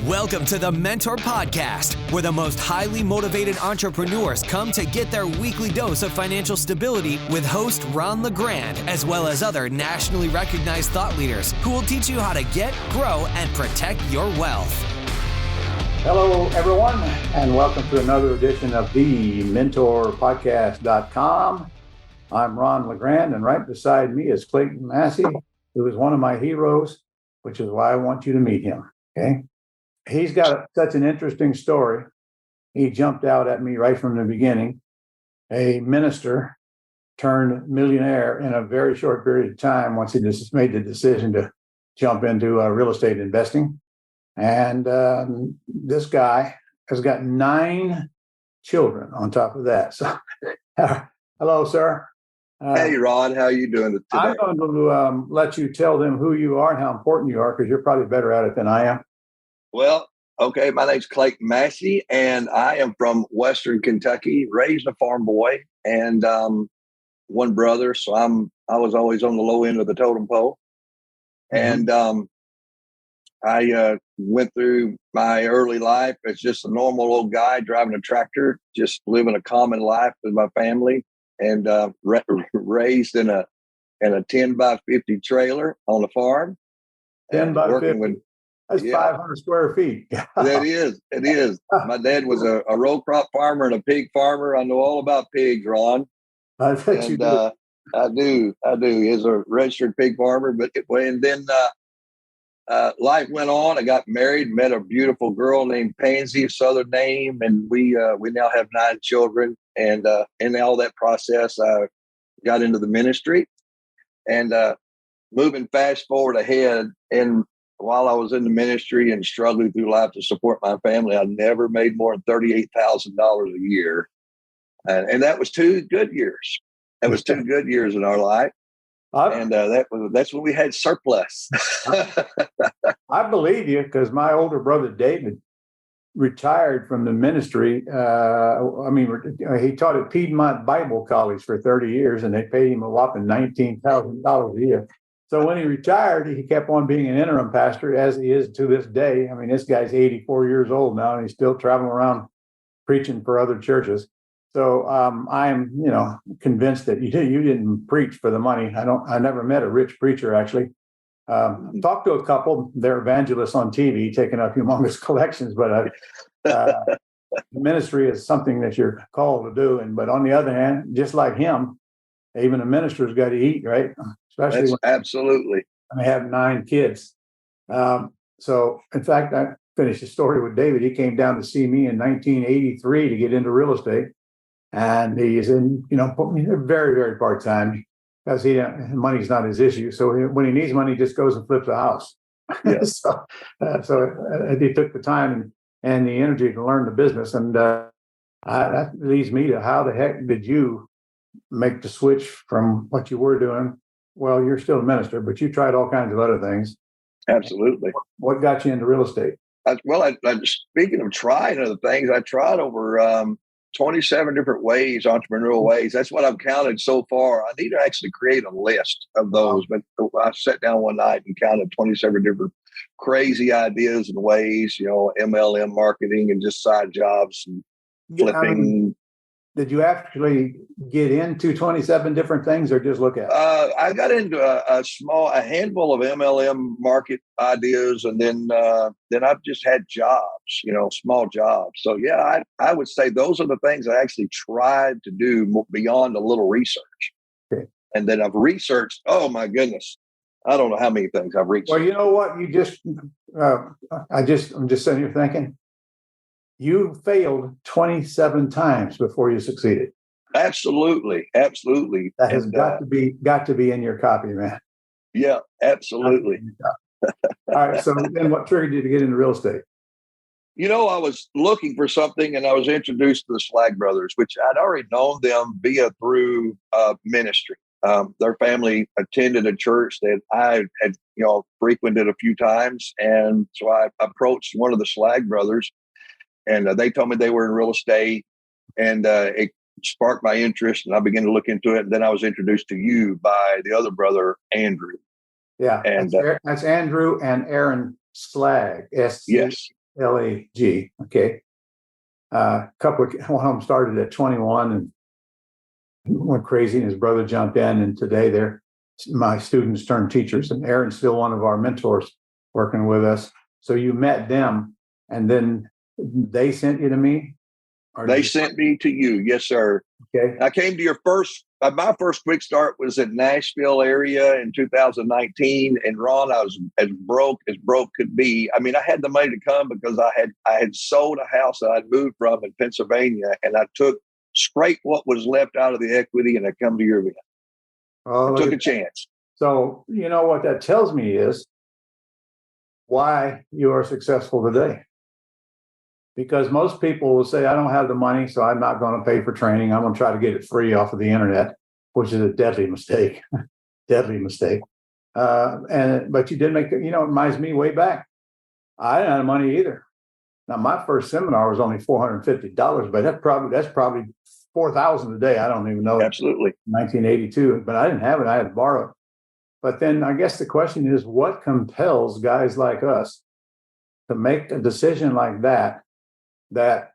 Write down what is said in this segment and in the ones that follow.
Welcome to the Mentor Podcast, where the most highly motivated entrepreneurs come to get their weekly dose of financial stability with host Ron LeGrand, as well as other nationally recognized thought leaders who will teach you how to get, grow, and protect your wealth. Hello, everyone, and welcome to another edition of the mentorpodcast.com. I'm Ron LeGrand, and right beside me is Clayton Massey, who is one of my heroes, which is why I want you to meet him, okay? He's got such an interesting story. He jumped out at me right from the beginning. A minister turned millionaire in a very short period of time once he just made the decision to jump into real estate investing. And this guy has got 9 children on top of that. So, hello, sir. Hey, Ron. How are you doing today? I'm going to let you tell them who you are and how important you are, because you're probably better at it than I am. Well, okay. My name's Clayton Massey, and I am from Western Kentucky, raised a farm boy, and one brother. So I was always on the low end of the totem pole. Mm-hmm. And I went through my early life as just a normal old guy driving a tractor, just living a common life with my family, and raised in a 10 by 50 trailer on the farm. 10 by 50. That's 500 square feet. It is. My dad was a row crop farmer and a pig farmer. I know all about pigs, Ron. I bet you do. I do. He's a registered pig farmer. And then life went on. I got married, met a beautiful girl named Pansy, a Southern name, and we now have 9 children. And in all that process, I got into the ministry. And moving fast forward ahead, and while I was in the ministry and struggling through life to support my family, I never made more than $38,000 a year. And that was 2 good years. That was 2 good years in our life. That's when we had surplus. I believe you, because my older brother, David, retired from the ministry. He taught at Piedmont Bible College for 30 years, and they paid him a whopping $19,000 a year. So when he retired, he kept on being an interim pastor, as he is to this day. I mean, this guy's 84 years old now, and he's still traveling around preaching for other churches. So I'm, convinced that you didn't preach for the money. I never met a rich preacher, actually. Talked to a couple. They're evangelists on TV, taking up humongous collections. But the ministry is something that you're called to do. But on the other hand, just like him, even a minister's got to eat, right? Especially absolutely. When they have 9 kids. So, in fact, I finished the story with David. He came down to see me in 1983 to get into real estate. And he's in, very, very part-time, because money's not his issue. So when he needs money, he just goes and flips a house. Yes. so he took the time and the energy to learn the business. And that leads me to, how the heck did you make the switch from what you were doing? Well, you're still a minister, but you tried all kinds of other things. Absolutely. What got you into real estate? Speaking of trying other things, I tried over 27 different ways, entrepreneurial ways. That's what I've counted so far. I need to actually create a list of those. But I sat down one night and counted 27 different crazy ideas and ways, MLM marketing and just side jobs and flipping. Did you actually get into 27 different things, or just look at it? I got into a handful of MLM market ideas, and then I've just had jobs, small jobs. So yeah, I would say those are the things I actually tried to do beyond a little research. Okay. And then I've researched. Oh my goodness, I don't know how many things I've researched. Well, you know what? I'm just sitting here thinking, you failed 27 times before you succeeded. Absolutely. That has got to be in your copy, man. Yeah, absolutely. All right. So then, what triggered you to get into real estate? I was looking for something, and I was introduced to the Slag Brothers, which I'd already known them through ministry. Their family attended a church that I had, frequented a few times, and so I approached one of the Slag Brothers. And they told me they were in real estate, and it sparked my interest, and I began to look into it. And then I was introduced to you by the other brother, Andrew. Yeah, and that's Andrew and Aaron Slag. Yes. LAG. Okay. One of them started at 21 and went crazy, and his brother jumped in. And today my students turned teachers, and Aaron's still one of our mentors working with us. So you met them, and then they sent you to me? They sent me to you. Yes, sir. Okay. I came to my first quick start was in Nashville area in 2019. And Ron, I was as broke could be. I mean, I had the money to come because I had sold a house that I'd moved from in Pennsylvania, and I scraped what was left out of the equity, and I come to your event. I took a chance. So, you know what that tells me is why you are successful today. Because most people will say, I don't have the money, so I'm not going to pay for training. I'm going to try to get it free off of the internet, which is a deadly mistake. Deadly mistake. But you did it reminds me way back. I didn't have the money either. Now, my first seminar was only $450, but that's probably $4,000 a day. I don't even know. Absolutely. 1982, but I didn't have it. I had to borrow it. But then I guess the question is, what compels guys like us to make a decision like that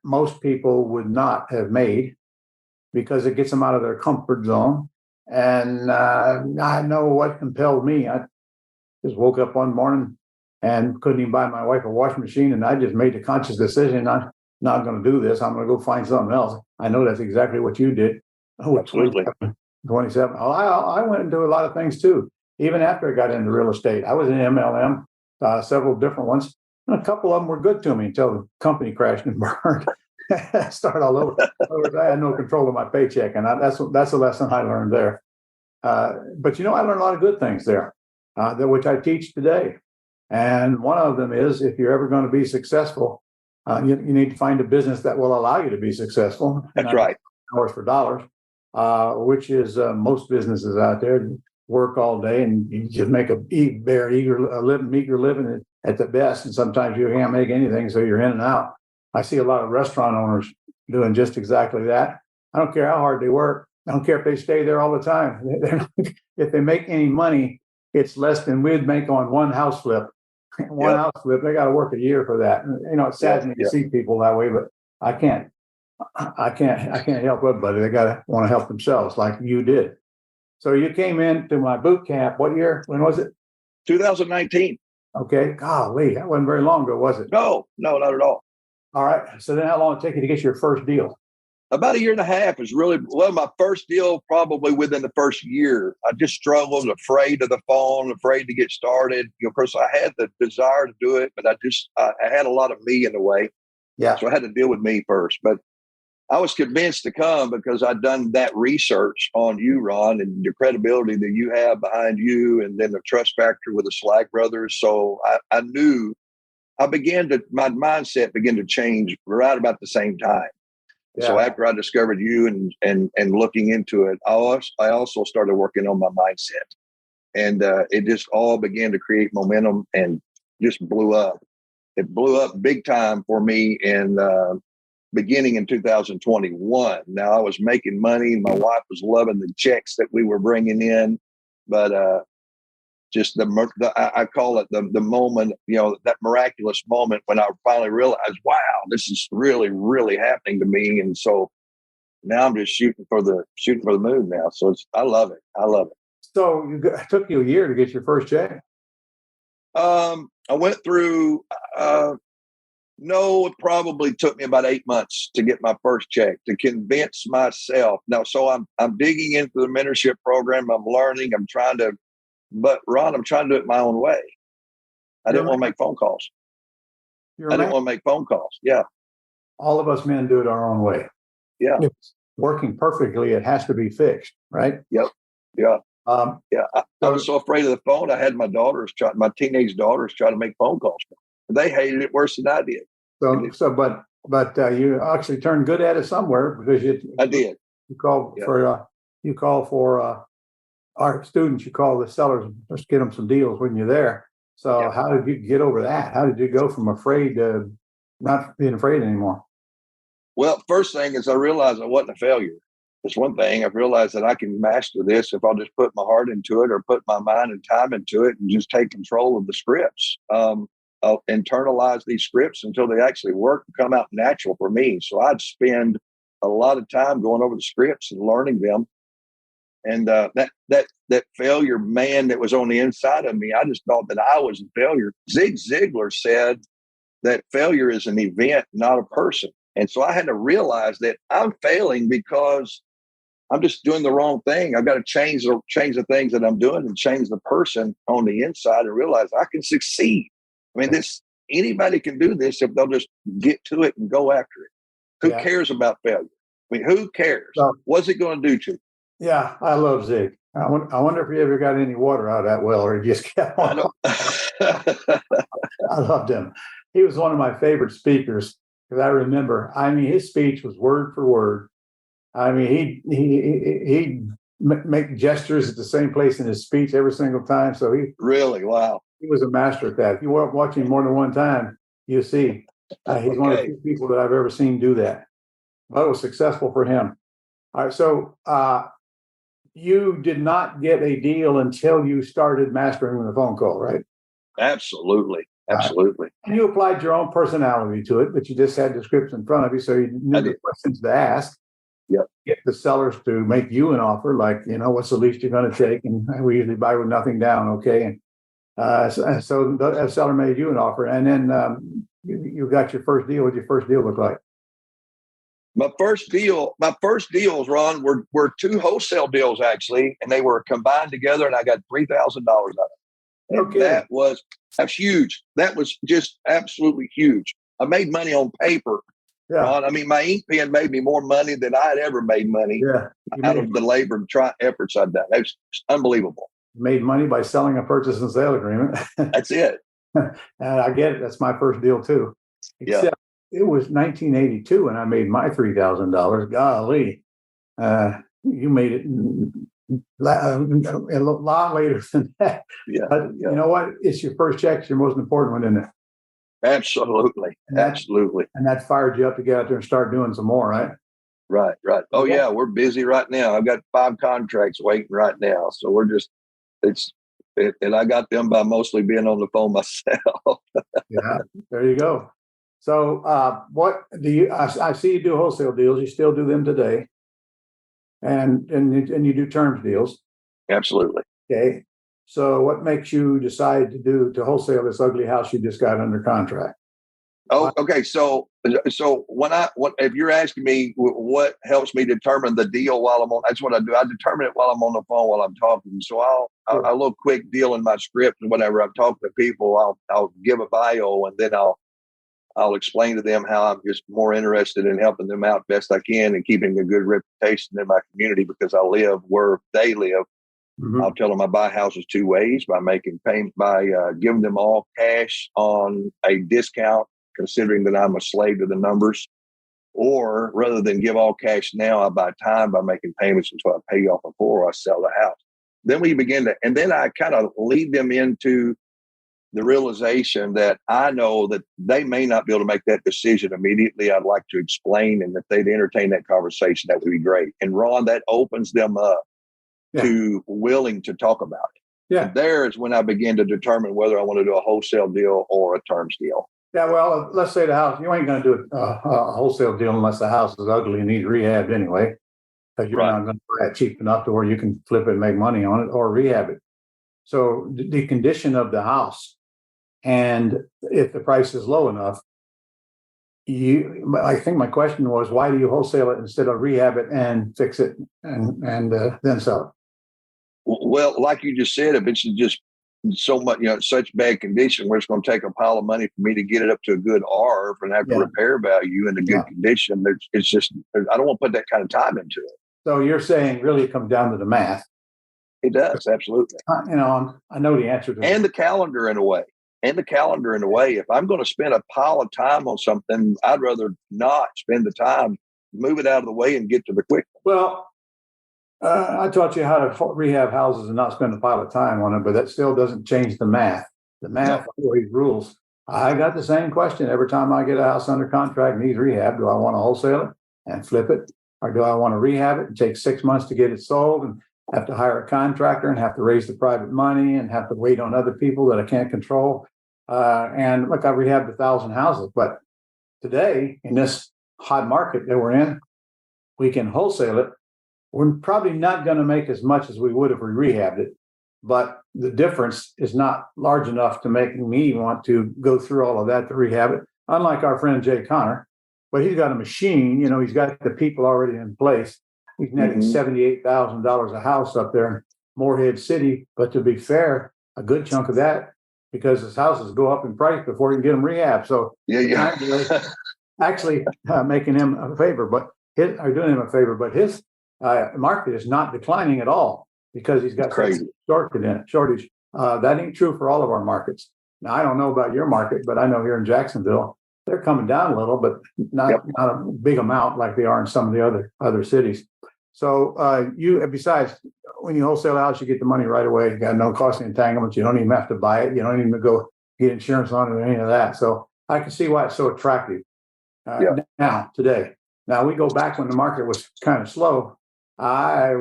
most people would not have made, because it gets them out of their comfort zone? And I know what compelled me. I just woke up one morning and couldn't even buy my wife a washing machine, and I just made the conscious decision, I'm not going to do this. I'm going to go find something else. I know that's exactly what you did. Absolutely. 27. I went into a lot of things too. Even after I got into real estate, I was in MLM, several different ones. And a couple of them were good to me until the company crashed and burned. Start all over. I had no control of my paycheck, and that's a lesson I learned there. But I learned a lot of good things there, which I teach today. And one of them is, if you're ever going to be successful, you need to find a business that will allow you to be successful. That's right. Dollars for dollars, which is most businesses out there work all day, and you just make a meager living at the best. And sometimes you can't make anything, so you're in and out. I see a lot of restaurant owners doing just exactly that. I don't care how hard they work. I don't care if they stay there all the time. If they make any money, it's less than we'd make on one house flip. House flip, they got to work a year for that. It saddens me to see people that way, but I can't help everybody. They got to want to help themselves, like you did. So you came into my boot camp. What year? When was it? 2019. Okay. Golly, that wasn't very long ago, was it? No, not at all. All right. So then how long did it take you to get your first deal? About a year and a half is really, my first deal probably within the first year. I just struggled, afraid of the phone, afraid to get started. Of course, I had the desire to do it, but I had a lot of me in the way. Yeah. So I had to deal with me first. But I was convinced to come because I'd done that research on you, Ron, and the credibility that you have behind you, and then the trust factor with the Slag brothers. So I knew my mindset began to change right about the same time. Yeah. So after I discovered you and looking into it, I also started working on my mindset, and it just all began to create momentum and just blew up. It blew up big time for me in beginning in 2021. Now I was making money. My wife was loving the checks that we were bringing in, but just I call it the moment, that miraculous moment when I finally realized, wow, this is really, really happening to me. And so now I'm just shooting for the moon now. So I love it. I love it. So it took you a year to get your first check? I went through, it probably took me about 8 months to get my first check, to convince myself. Now, so I'm digging into the mentorship program. I'm learning. But Ron, I'm trying to do it my own way. I didn't want to make phone calls. Yeah. All of us men do it our own way. Yeah. If it's working perfectly, it has to be fixed, right? Yep. Yeah. I was so afraid of the phone. I had my teenage daughters try to make phone calls. They hated it worse than I did. But you actually turned good at it somewhere, because I did. You called for our students. You call the sellers, just get them some deals when you're there. So How did you get over that? How did you go from afraid to not being afraid anymore? Well, first thing is I realized I wasn't a failure. It's one thing. I've realized that I can master this if I'll just put my heart into it, or put my mind and time into it, and just take control of the scripts. internalize these scripts until they actually work and come out natural for me. So I'd spend a lot of time going over the scripts and learning them. And that failure man that was on the inside of me, I just thought that I was a failure. Zig Ziglar said that failure is an event, not a person. And so I had to realize that I'm failing because I'm just doing the wrong thing. I've got to change the things that I'm doing and change the person on the inside and realize I can succeed. I mean, anybody can do this if they'll just get to it and go after it. Who cares about failure? I mean, who cares? So, what's it going to do to you? Yeah, I love Zig. I wonder if he ever got any water out of that well or he just kept on. I loved him. He was one of my favorite speakers because I remember, his speech was word for word. He'd make gestures at the same place in his speech every single time. So he was a master at that. If you watch him more than one time, you see he's one of the few people that I've ever seen do that. But it was successful for him. All right, so you did not get a deal until you started mastering the phone call, right? Absolutely. And you applied your own personality to it, but you just had the scripts in front of you, so you knew the questions to ask. Yep. Get the sellers to make you an offer, like, what's the least you're going to take? And we usually buy with nothing down, okay? And so the seller made you an offer, and then you got your first deal. What did your first deal look like? My first deals, Ron, were two wholesale deals actually, and they were combined together, and I got $3,000 out of it. And okay. That's huge. That was just absolutely huge. I made money on paper. Yeah. Ron. My ink pen made me more money than I had ever made money out of the labor and efforts I've done. That's unbelievable. You made money by selling a purchase and sale agreement. That's it. And I get it. That's my first deal too. Except it was 1982 and I made my $3,000. Golly, you made it a lot later than that. Yeah. But you know what? It's your first check. It's your most important one, isn't it? Absolutely. Absolutely. And that fired you up to get out there and start doing some more, right? Right. Oh, yeah. We're busy right now. I've got 5 contracts waiting right now. So we're just, and I got them by mostly being on the phone myself. Yeah. There you go. So what do you, I see you do wholesale deals. You still do them today. And you do terms deals. Absolutely. Okay. So what makes you decide to wholesale this ugly house you just got under contract? Oh, okay. So if you're asking me what helps me determine the deal while I'm on, that's what I do. I determine it while I'm on the phone while I'm talking. So I'll a little quick deal in my script, and whenever I'm talking to people, I'll give a bio, and then I'll explain to them how I'm just more interested in helping them out best I can and keeping a good reputation in my community because I live where they live. Mm-hmm. I'll tell them I buy houses 2 ways: by making payment, by giving them all cash on a discount, considering that I'm a slave to the numbers, or rather than give all cash now, I buy time by making payments until I pay off before I sell the house. Then then I kind of lead them into the realization that I know that they may not be able to make that decision immediately. I'd like to explain, and if they'd entertain that conversation, that would be great. And Ron, that opens them up to willing to talk about it. Yeah. And there is when I begin to determine whether I want to do a wholesale deal or a terms deal. Yeah, well, let's say the house, you ain't going to do a wholesale deal unless the house is ugly and needs rehabbed anyway, because you're not going to buy it cheap enough to where you can flip it and make money on it or rehab it. So the condition of the house, and if the price is low enough, I think my question was, why do you wholesale it instead of rehab it and fix it and then sell it? Well, like you just said, if it's just so much, such bad condition where it's going to take a pile of money for me to get it up to a good ARV and have to repair value in a good condition, it's just, I don't want to put that kind of time into it. So you're saying really it comes down to the math. It does, absolutely. I know the answer to that. And the calendar in a way. If I'm going to spend a pile of time on something, I'd rather not spend the time, move it out of the way and get to the quick one. Well, I taught you how to rehab houses and not spend a pile of time on it, but that still doesn't change the math. The math always rules. I got the same question every time I get a house under contract and needs rehab. Do I want to wholesale it and flip it? Or do I want to rehab it and take 6 months to get it sold and have to hire a contractor and have to raise the private money and have to wait on other people that I can't control? And look, I rehabbed 1,000 houses, but today in this hot market that we're in, we can wholesale it. We're probably not going to make as much as we would if we rehabbed it, but the difference is not large enough to make me want to go through all of that to rehab it. Unlike our friend Jay Connor, but he's got a machine, he's got the people already in place. He's netting $78,000 a house up there in Morehead City. But to be fair, a good chunk of that, because his houses go up in price before he can get them rehabbed. So actually making him a favor, but doing him a favor. But his market is not declining at all because he's got shortage. That ain't true for all of our markets. Now, I don't know about your market, but I know here in Jacksonville, they're coming down a little, but not a big amount like they are in some of the other cities. So besides, when you wholesale a house, you get the money right away. You got no cost entanglements. You don't even have to buy it. You don't even go get insurance on it or any of that. So I can see why it's so attractive today. Now we go back when the market was kind of slow. I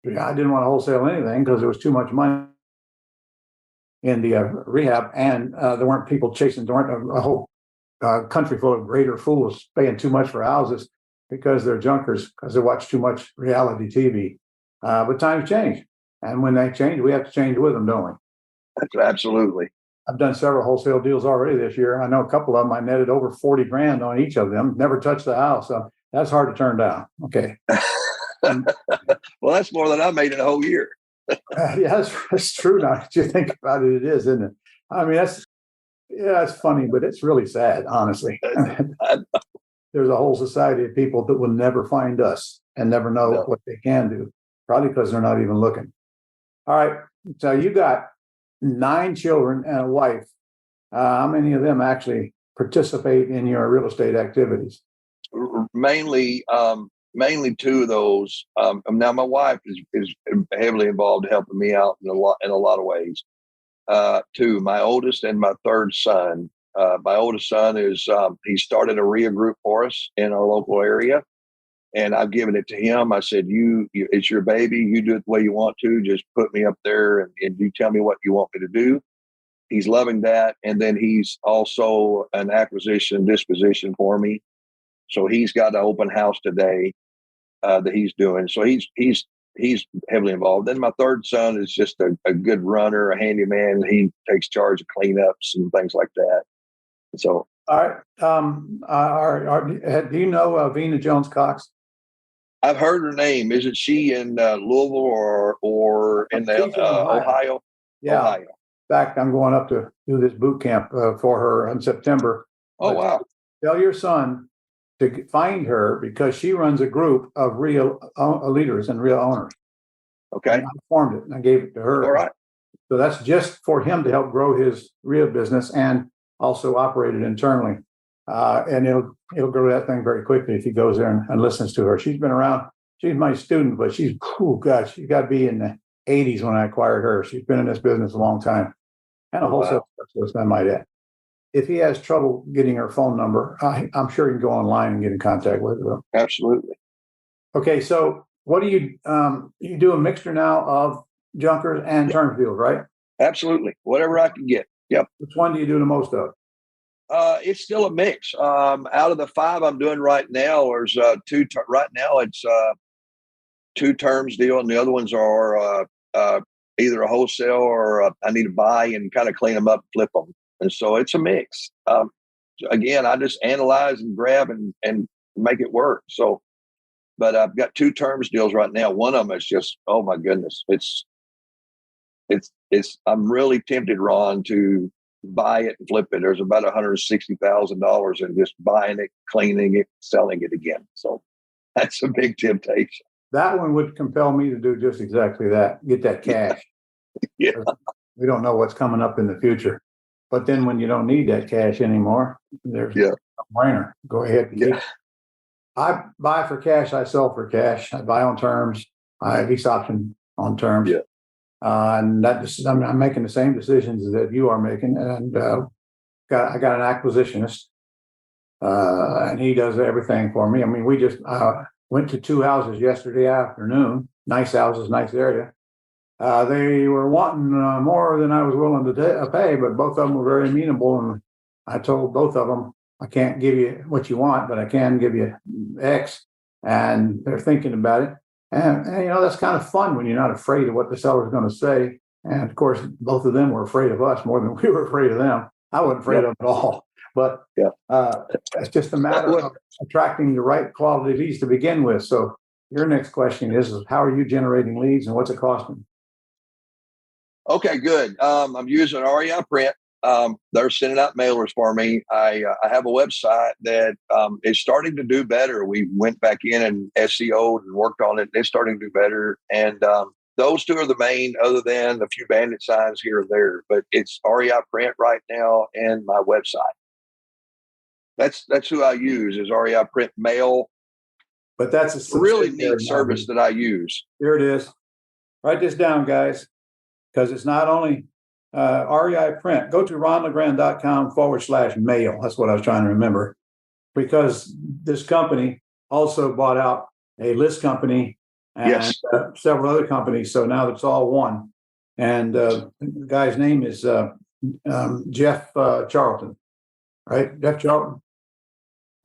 didn't want to wholesale anything because there was too much money in the rehab, and there weren't people chasing. There weren't a whole country full of greater fools paying too much for houses because they're junkers, because they watch too much reality TV. But times change, and when they change, we have to change with them, don't we? Absolutely. I've done several wholesale deals already this year. I know a couple of them. I netted over 40 grand on each of them. Never touched the house, so that's hard to turn down. Okay. Well, that's more than I made in a whole year. Yeah, that's true. Now that you think about it, it is, isn't it? I mean, it's funny, but it's really sad, honestly. There's a whole society of people that will never find us and never know what they can do, probably because they're not even looking. All right. So you got 9 children and a wife. How many of them actually participate in your real estate activities? Mainly 2 of those. Now my wife is heavily involved, helping me out in a lot of ways. 2, my oldest and my third son. My oldest son he started a RIA group for us in our local area, and I've given it to him. I said, it's your baby. You do it the way you want to. Just put me up there and you tell me what you want me to do. He's loving that. And then he's also an acquisition disposition for me. So he's got an open house today that he's doing. So he's heavily involved. Then my third son is just a good runner, a handyman. He takes charge of cleanups and things like that. So, all right. Do you know Vina Jones Cox? I've heard her name. Isn't she in Louisville or in Ohio? Yeah. Ohio. In fact, I'm going up to do this boot camp for her in September. Oh, wow. Tell your son to find her because she runs a group of real leaders and real owners. Okay. And I formed it and I gave it to her. All right. So that's just for him to help grow his real business and also operate it internally. And it'll grow that thing very quickly if he goes there and listens to her. She's been around. She's my student, but she's she got to be in the 80s when I acquired her. She's been in this business a long time, and a wholesale specialist, I might add. If he has trouble getting her phone number, I'm sure he can go online and get in contact with her. Absolutely. Okay, so what do you do a mixture now of junkers and term deals, right? Absolutely. Whatever I can get. Yep. Which one do you do the most of? It's still a mix. Out of the 5 I'm doing right now, there's 2. Right now, it's 2 terms deal, and the other ones are either a wholesale or I need to buy and kind of clean them up, flip them, and so it's a mix. Again, I just analyze and grab and make it work. So, but I've got 2 terms deals right now. One of them is just, oh my goodness, it's. I'm really tempted, Ron, to buy it and flip it. There's about $160,000 in just buying it, cleaning it, selling it again. So that's a big temptation. That one would compel me to do just exactly that. Get that cash. Yeah. We don't know what's coming up in the future. But then when you don't need that cash anymore, there's a brainer. Go ahead. I buy for cash. I sell for cash. I buy on terms. I lease option on terms. Yeah. And I'm making the same decisions that you are making. And I got an acquisitionist, and he does everything for me. I mean, we just went to 2 houses yesterday afternoon. Nice houses, nice area. They were wanting more than I was willing to pay, but both of them were very amenable. And I told both of them, I can't give you what you want, but I can give you X. And they're thinking about it. And that's kind of fun when you're not afraid of what the seller's going to say. And of course, both of them were afraid of us more than we were afraid of them. I wasn't afraid of them at all. But it's just a matter of attracting the right quality leads to begin with. So your next question is how are you generating leads and what's it costing? Okay, good. I'm using REI Print. They're sending out mailers for me. I have a website that is starting to do better. We went back in and SEO'd and worked on it. It's starting to do better. And those two are the main, other than a few bandit signs here and there. But it's REI Print right now and my website. That's who I use is REI Print Mail. But that's a really neat service that I use. Here it is. Write this down, guys, because it's not only REI Print. Go to ronlegrand.com/mail. That's what I was trying to remember, because this company also bought out a list company and several other companies. So now it's all one. And the guy's name is Jeff Charlton, right? Jeff Charlton.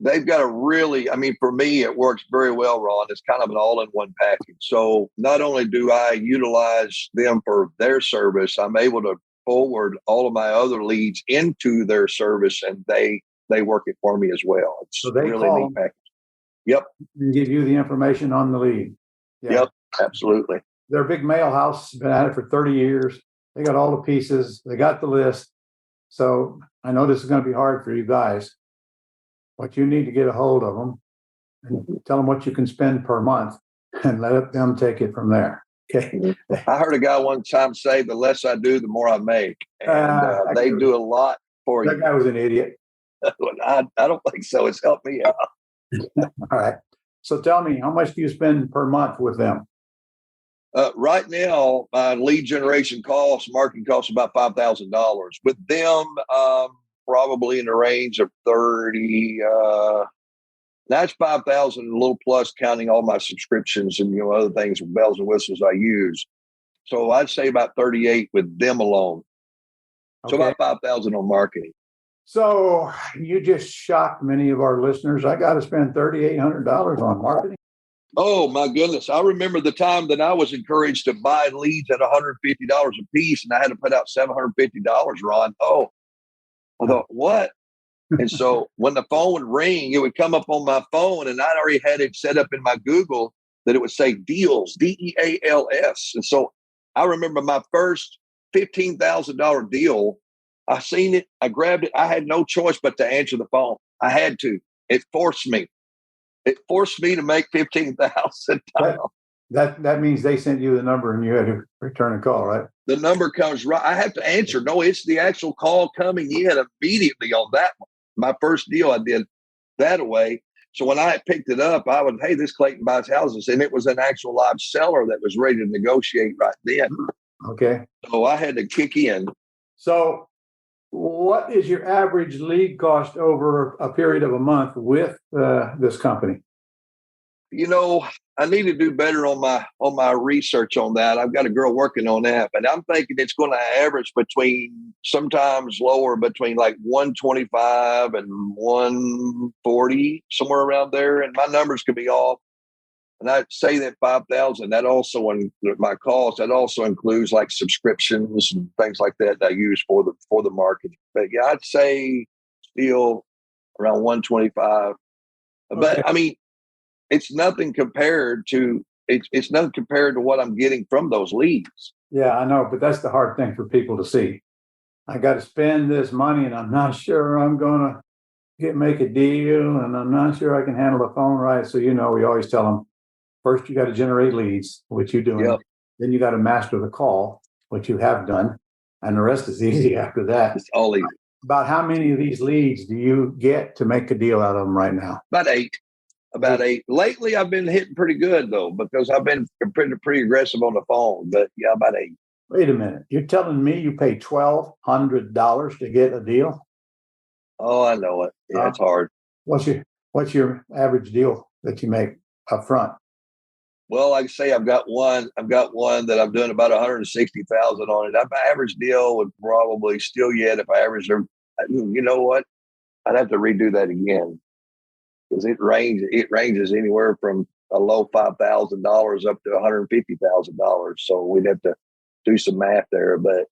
They've got for me, it works very well, Ron. It's kind of an all-in-one package. So not only do I utilize them for their service, I'm able to forward all of my other leads into their service, and they work it for me as well. It's so they really neat package. Yep. And give you the information on the lead. Yeah. Yep, absolutely. Their big mail house has been at it for 30 years. They got all the pieces. They got the list. So I know this is going to be hard for you guys. But you need to get a hold of them and tell them what you can spend per month and let them take it from there. Okay. I heard a guy one time say, the less I do, the more I make. And they do a lot for you. That guy was an idiot. I don't think so. It's helped me out. All right. So tell me, how much do you spend per month with them? Right now, my lead generation marketing costs about $5,000. With them, probably in the range of 30. That's 5,000, a little plus, counting all my subscriptions and other things, bells and whistles I use. So I'd say about 38 with them alone. So about 5,000 on marketing. So you just shocked many of our listeners. I got to spend $3,800 on marketing. Oh my goodness! I remember the time that I was encouraged to buy leads at $150 a piece, and I had to put out $750. Ron, I thought, what? And so when the phone would ring, it would come up on my phone, and I'd already had it set up in my Google that it would say deals, DEALS. And so I remember my first $15,000 deal. I seen it, I grabbed it. I had no choice but to answer the phone. I had to. It forced me. It forced me to make $15,000. That means they sent you the number and you had to return a call, right? The number comes right. I have to answer. No, it's the actual call coming in immediately on that one. My first deal, I did that away. So when I picked it up, I was, hey, this Clayton buys houses. And it was an actual live seller that was ready to negotiate right then. Okay. So I had to kick in. So what is your average lead cost over a period of a month with this company? I need to do better on my research on that. I've got a girl working on that, but I'm thinking it's going to average between, sometimes lower, between like 125 and 140, somewhere around there. And my numbers could be off. And I'd say that 5,000, that also, in my cost, that also includes like subscriptions and things like that I use for the marketing. But yeah, I'd say still around 125. Okay. But I mean, it's nothing compared to what I'm getting from those leads. Yeah, I know, but that's the hard thing for people to see. I got to spend this money, and I'm not sure I'm going to make a deal, and I'm not sure I can handle the phone right. So we always tell them, first you got to generate leads, which you're doing. Yep. Then you got to master the call, which you have done, and the rest is easy after that. It's all easy. About how many of these leads do you get to make a deal out of them right now? About eight. Lately, I've been hitting pretty good, though, because I've been pretty aggressive on the phone. But yeah, about 8. Wait a minute. You're telling me you pay $1,200 to get a deal? Oh, I know it. Yeah, it's hard. What's your average deal that you make up front? Well, like I say, I've got one that I'm doing about 160,000 on it. My average deal would probably still yet if I averaged them. You know what? I'd have to redo that again because it ranges anywhere from a low $5,000 up to $150,000. So we'd have to do some math there, but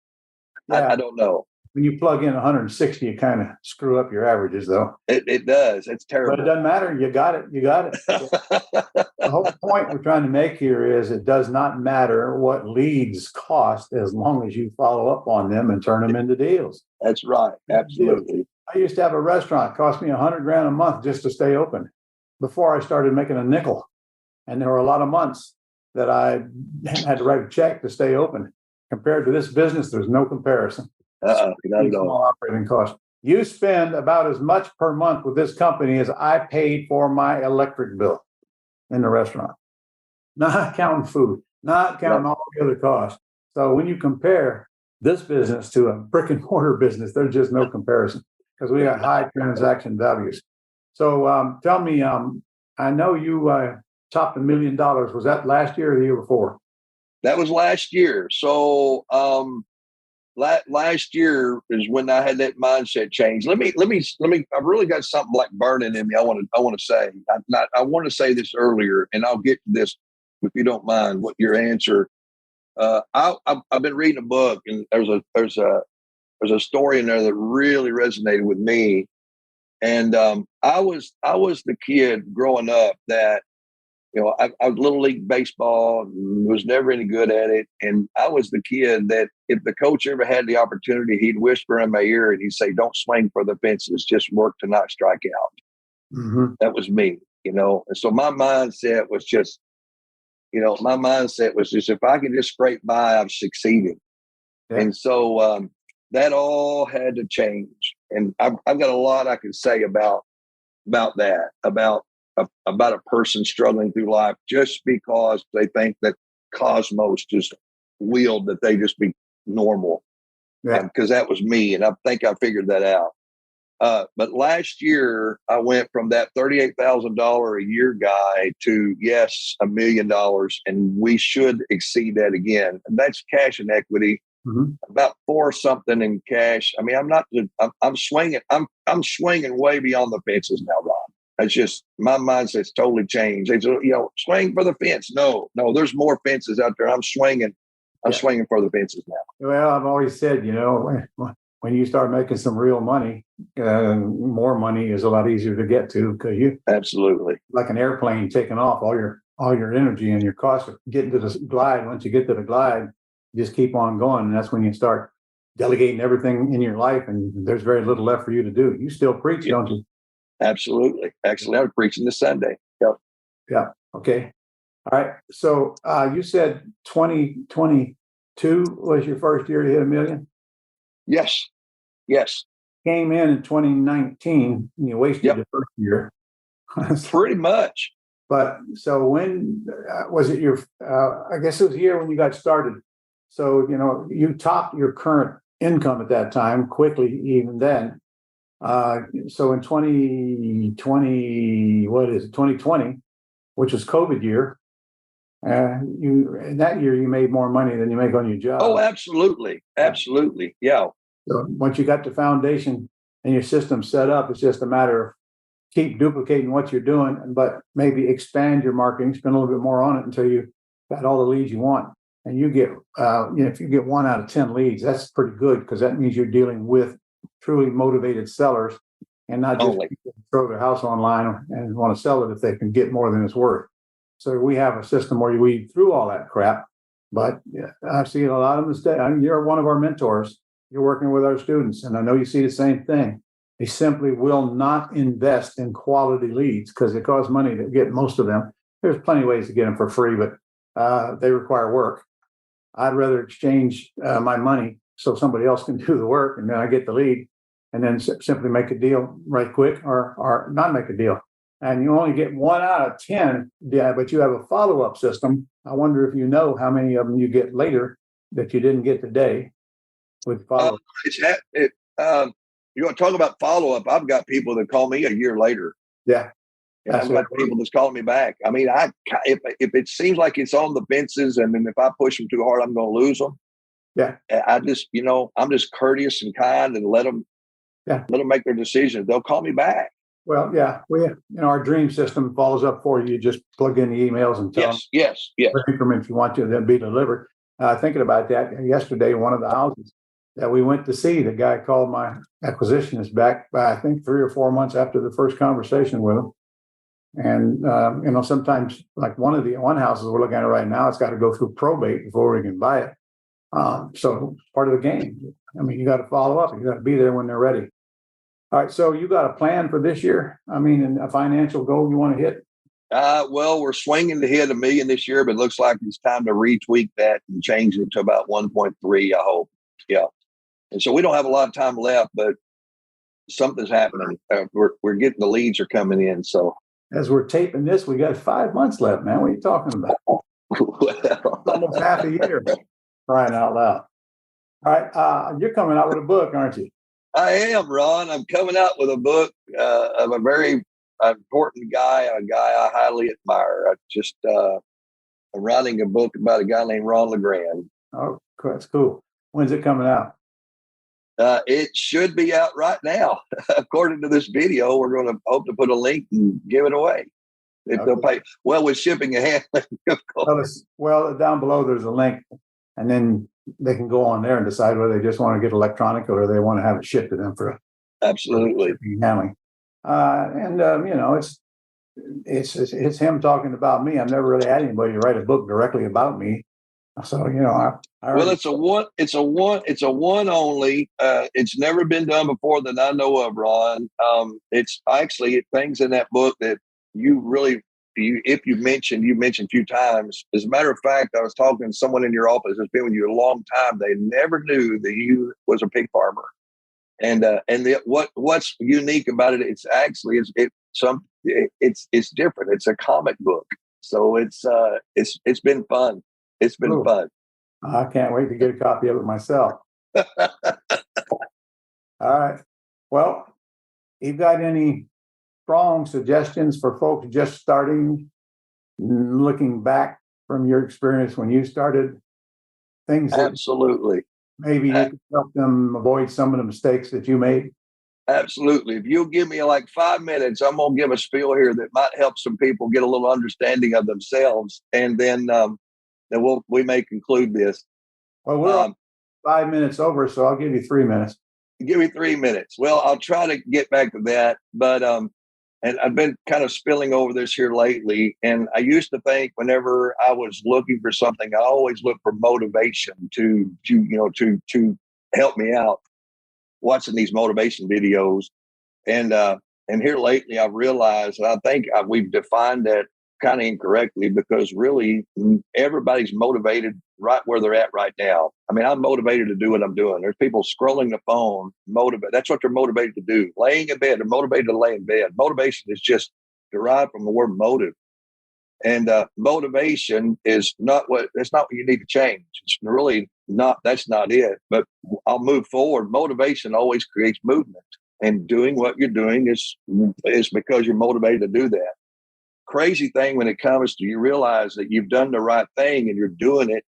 I don't know. When you plug in 160, you kind of screw up your averages, though. It does. It's terrible. But it doesn't matter. You got it. The whole point we're trying to make here is it does not matter what leads cost as long as you follow up on them and turn them into deals. That's right. Absolutely. I used to have a restaurant. It cost me $100,000 a month just to stay open before I started making a nickel. And there were a lot of months that I had to write a check to stay open. Compared to this business, there's no comparison. Not at all. Small operating cost. You spend about as much per month with this company as I paid for my electric bill in the restaurant. Not counting food, not counting all the other costs. So when you compare this business to a brick and mortar business, there's just no comparison because we got high transaction values. So tell me, I know you topped $1 million. Was that last year or the year before? That was last year. So last year is when I had that mindset change. Let me. I've really got something like burning in me. I want to say. I want to say this earlier, and I'll get to this if you don't mind. What your answer? I've been reading a book, and there's a story in there that really resonated with me. And I was the kid growing up that, I was little league baseball, was never any good at it. And I was the kid that if the coach ever had the opportunity, he'd whisper in my ear and he'd say, "Don't swing for the fences, just work to not strike out." Mm-hmm. That was me, And so my mindset was just, if I can just scrape by, I'm succeeding. Yeah. And so that all had to change. And I've got a lot I can say about that, about a person struggling through life just because they think that cosmos just willed that they just be normal. Yeah. Because that was me. And I think I figured that out. But last year, I went from that $38,000 a year guy to, yes, $1 million. And we should exceed that again. And that's cash and equity. Mm-hmm. About 4 something in cash. I mean, I'm swinging. I'm swinging way beyond the fences now, Ron. It's just my mindset's totally changed. It's, swing for the fence. No, there's more fences out there. I'm swinging for the fences now. Well, I've always said, when you start making some real money, more money is a lot easier to get to because you absolutely like an airplane taking off. All your energy and your costs are getting to the glide. Once you get to the glide, you just keep on going, and that's when you start delegating everything in your life, and there's very little left for you to do. You still preach, don't you? Absolutely. Actually, I was preaching this Sunday. Yep. Yeah. Okay. All right. So you said 2022 was your first year to hit $1 million? Yes. Came in 2019, and you wasted the first year. Pretty much. But so when was it I guess it was the year when you got started. So, you topped your current income at that time quickly, even then. So in 2020, which was COVID year, in that year you made more money than you make on your job. Oh, absolutely. Absolutely. Yeah. So once you got the foundation and your system set up, it's just a matter of keep duplicating what you're doing, but maybe expand your marketing, spend a little bit more on it until you got all the leads you want. And you get, if you get 1 out of 10 leads, that's pretty good because that means you're dealing with truly motivated sellers and not just people who throw their house online and want to sell it if they can get more than it's worth. So we have a system where you weed through all that crap. But I've seen a lot of mistakes. You're one of our mentors. You're working with our students, and I know you see the same thing. They simply will not invest in quality leads because it costs money to get most of them. There's plenty of ways to get them for free, but they require work. I'd rather exchange my money so somebody else can do the work, and then I get the lead, and then simply make a deal right quick or not make a deal. And you only get 1 out of 10, but you have a follow-up system. I wonder if you know how many of them you get later that you didn't get today with follow-up. You want to talk about follow-up? I've got people that call me a year later. Yeah. And I've got people that's calling me back. I mean, if it seems like it's on the fences, and then if I push them too hard, I'm going to lose them. Yeah. I just, I'm just courteous and kind, and let them make their decisions. They'll call me back. Well, yeah, our dream system follows up for you. You just plug in the emails and tell them yes. what increments you want to then be delivered. Thinking about that yesterday, one of the houses that we went to see, the guy called my acquisitionist back by, I think, 3 or 4 months after the first conversation with him. And, sometimes like one house we're looking at right now, it's got to go through probate before we can buy it. So it's part of the game. I mean, you got to follow up. You got to be there when they're ready. All right. So you got a plan for this year? I mean, and a financial goal you want to hit? Well, we're swinging to hit $1 million this year, but it looks like it's time to retweak that and change it to about 1.3, I hope. Yeah. And so we don't have a lot of time left, but something's happening. We're getting the leads are coming in. So as we're taping this, we got 5 months left, man. What are you talking about? Well, almost half a year. Crying out loud. All right. You're coming out with a book, aren't you? I am, Ron. I'm coming out with a book of a very important guy, a guy I highly admire. I'm writing a book about a guy named Ron LeGrand. Oh, that's cool. When's it coming out? It should be out right now. According to this video, we're going to hope to put a link and give it away. If they'll pay. Well, with shipping and handling, of course. Well, down below, there's a link. And then they can go on there and decide whether they just want to get electronic or they want to have it shipped to them for absolutely handling. It's him talking about me. I've never really had anybody write a book directly about me. So it's a one only. It's never been done before that I know of, Ron. It's actually things in that book that you mentioned a few times. As a matter of fact, I was talking to someone in your office that's been with you a long time. They never knew that you was a pig farmer. And what's unique about it? It's actually it's different. It's a comic book, so it's been fun. It's been fun. I can't wait to get a copy of it myself. All right. Well, you got any strong suggestions for folks just starting, looking back from your experience when you started? Things that absolutely maybe you could help them avoid some of the mistakes that you made? Absolutely. If you'll give me like 5 minutes, I'm going to give a spiel here that might help some people get a little understanding of themselves. And then we may conclude this. Well, we're 5 minutes over, so I'll give you 3 minutes. Give me 3 minutes. Well, I'll try to get back to that. But and I've been kind of spilling over this here lately. And I used to think whenever I was looking for something, I always looked for motivation to help me out. Watching these motivation videos, and here lately, I've realized that I think we've defined that kind of incorrectly, because really everybody's motivated right where they're at right now. I mean, I'm motivated to do what I'm doing. There's people scrolling the phone, motivated. That's what they're motivated to do. Laying in bed, they're motivated to lay in bed. Motivation is just derived from the word motive. And motivation is that's not what you need to change. It's really not, that's not it. But I'll move forward. Motivation always creates movement. And doing what you're doing is because you're motivated to do that. Crazy thing when it comes to, you realize that you've done the right thing and you're doing it,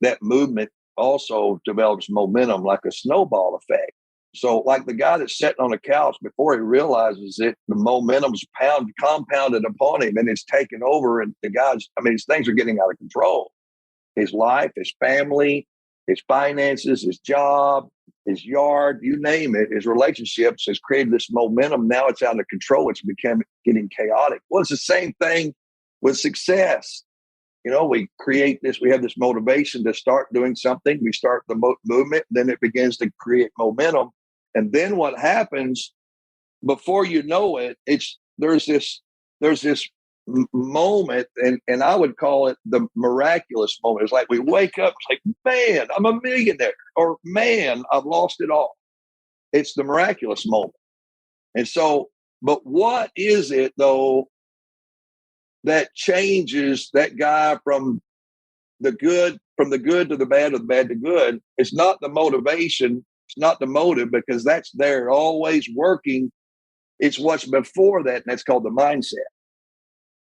that movement also develops momentum, like a snowball effect. So like the guy that's sitting on the couch, before he realizes it, the momentum's compounded upon him and it's taken over. And his things are getting out of control. His life, his family, his finances, his job, his yard, you name it, his relationships has created this momentum. Now it's out of control. It's getting chaotic. Well, it's the same thing with success. We create this, we have this motivation to start doing something. We start the movement, then it begins to create momentum. And then what happens before you know it, there's this moment, and I would call it the miraculous moment. It's like we wake up, it's like, man, I'm a millionaire, or man, I've lost it all. It's the miraculous moment. And so, but what is it though that changes that guy from the good to the bad, or the bad to good? It's not the motivation. It's not the motive, because that's there always working. It's what's before that, and that's called the mindset.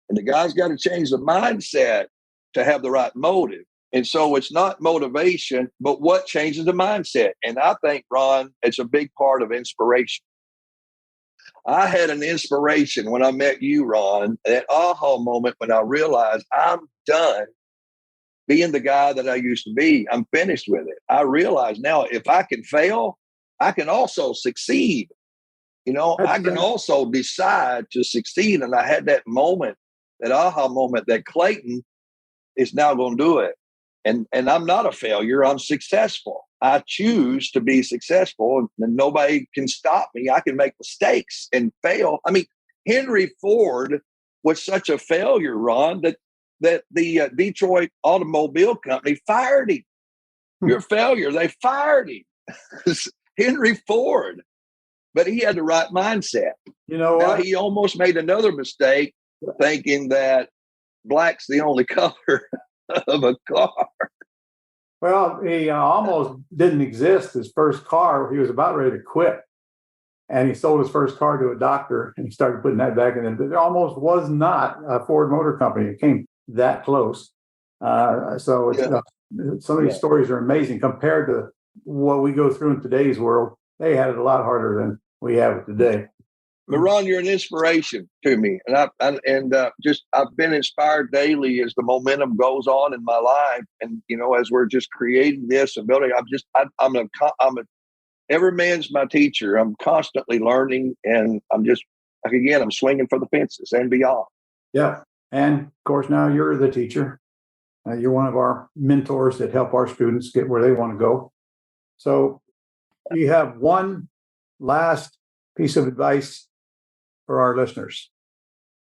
And the guy's got to change the mindset to have the right motive. And so it's not motivation, but what changes the mindset. And I think, Ron, it's a big part of inspiration. I had an inspiration when I met you, Ron, that aha moment when I realized I'm done being the guy that I used to be. I'm finished with it. I realize now if I can fail, I can also succeed. I can also decide to succeed. And I had that moment, that aha moment, that Clayton is now going to do it. And I'm not a failure. I'm successful. I choose to be successful, and nobody can stop me. I can make mistakes and fail. I mean, Henry Ford was such a failure, Ron, that the Detroit Automobile Company fired him. You're a failure. They fired him. Henry Ford. But he had the right mindset. You know what? Now, he almost made another mistake thinking that black's the only color of a car. Well, he almost didn't exist. His first car, he was about ready to quit. And he sold his first car to a doctor, and he started putting that back in. And there almost was not a Ford Motor Company. It came that close. So some of these stories are amazing compared to what we go through in today's world. They had it a lot harder than we have it today. But Ron, you're an inspiration to me, and I've been inspired daily as the momentum goes on in my life, and as we're just creating this and building. Every man's my teacher. I'm constantly learning, and I'm swinging for the fences and beyond. Yeah, and of course now you're the teacher. You're one of our mentors that help our students get where they want to go. So, you have one last piece of advice for our listeners?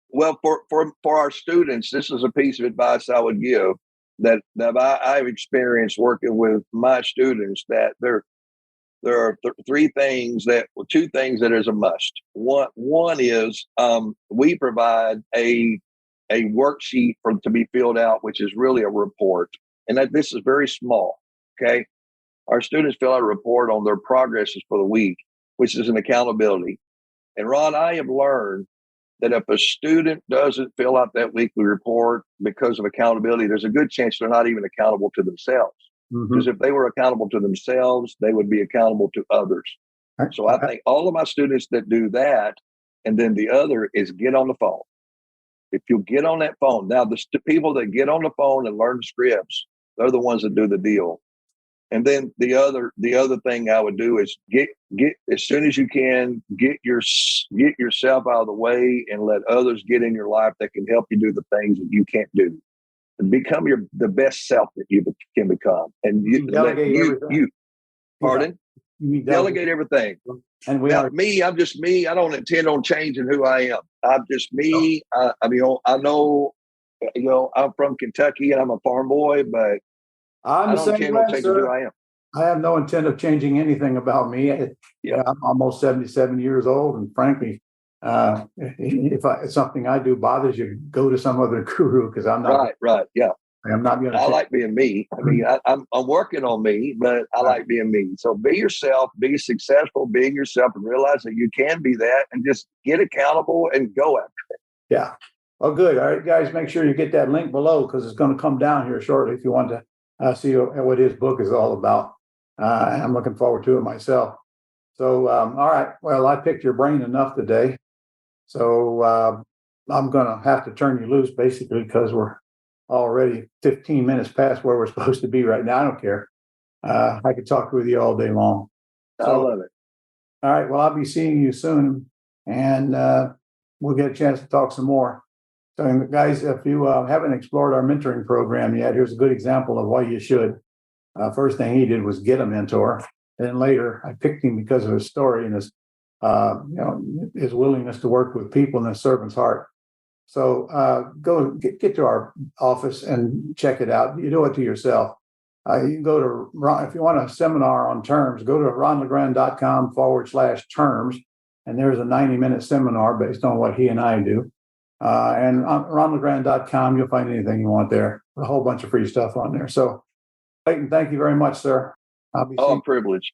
Well, for our students, this is a piece of advice I would give that I've experienced working with my students, that there are two things that is a must. One is we provide a worksheet to be filled out, which is really a report. And this is very small. Okay. Our students fill out a report on their progresses for the week, which is an accountability. And Ron, I have learned that if a student doesn't fill out that weekly report because of accountability, there's a good chance they're not even accountable to themselves. Mm-hmm. Because if they were accountable to themselves, they would be accountable to others. Okay. So I think all of my students that do that, and then the other is get on the phone. If you get on that phone, now the people that get on the phone and learn scripts, they're the ones that do the deal. And then the other thing I would do is get as soon as you can, get yourself out of the way and let others get in your life that can help you do the things that you can't do, and become the best self that you can become. And delegate everything. And me. I'm just me. I don't intend on changing who I am. I'm just me. I know, I'm from Kentucky and I'm a farm boy, but I'm the same way, sir. I am. I have no intent of changing anything about me. I'm almost 77 years old, and frankly, if something I do bothers you, go to some other guru, because I'm not. Right, yeah. I'm not going to. I like being me. I mean, I'm working on me, but I like being me. So be yourself, be successful, being yourself, and realize that you can be that, and just get accountable and go after it. Yeah. Oh, good. All right, guys, make sure you get that link below, because it's going to come down here shortly if you want to see what his book is all about. I'm looking forward to it myself. So, all right. Well, I picked your brain enough today. So I'm going to have to turn you loose, basically, because we're already 15 minutes past where we're supposed to be right now. I don't care. I could talk with you all day long. I love it. All right. Well, I'll be seeing you soon, and we'll get a chance to talk some more. So, guys, if you haven't explored our mentoring program yet, here's a good example of why you should. First thing he did was get a mentor. And then later, I picked him because of his story and his willingness to work with people and his servant's heart. So go get to our office and check it out. You do it to yourself. You can go to Ron, if you want a seminar on terms, go to ronlegrand.com/terms. And there's a 90-minute seminar based on what he and I do. And on ronlegrand.com, you'll find anything you want there. A whole bunch of free stuff on there. So, Clayton, thank you very much, sir. A privilege.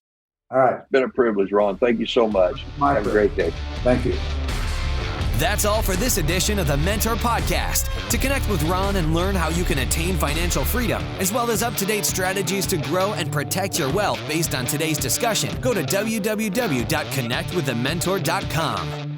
All right. It's been a privilege, Ron. Thank you so much. Have a great day. Thank you. That's all for this edition of the Mentor Podcast. To connect with Ron and learn how you can attain financial freedom, as well as up-to-date strategies to grow and protect your wealth based on today's discussion, go to www.connectwiththementor.com.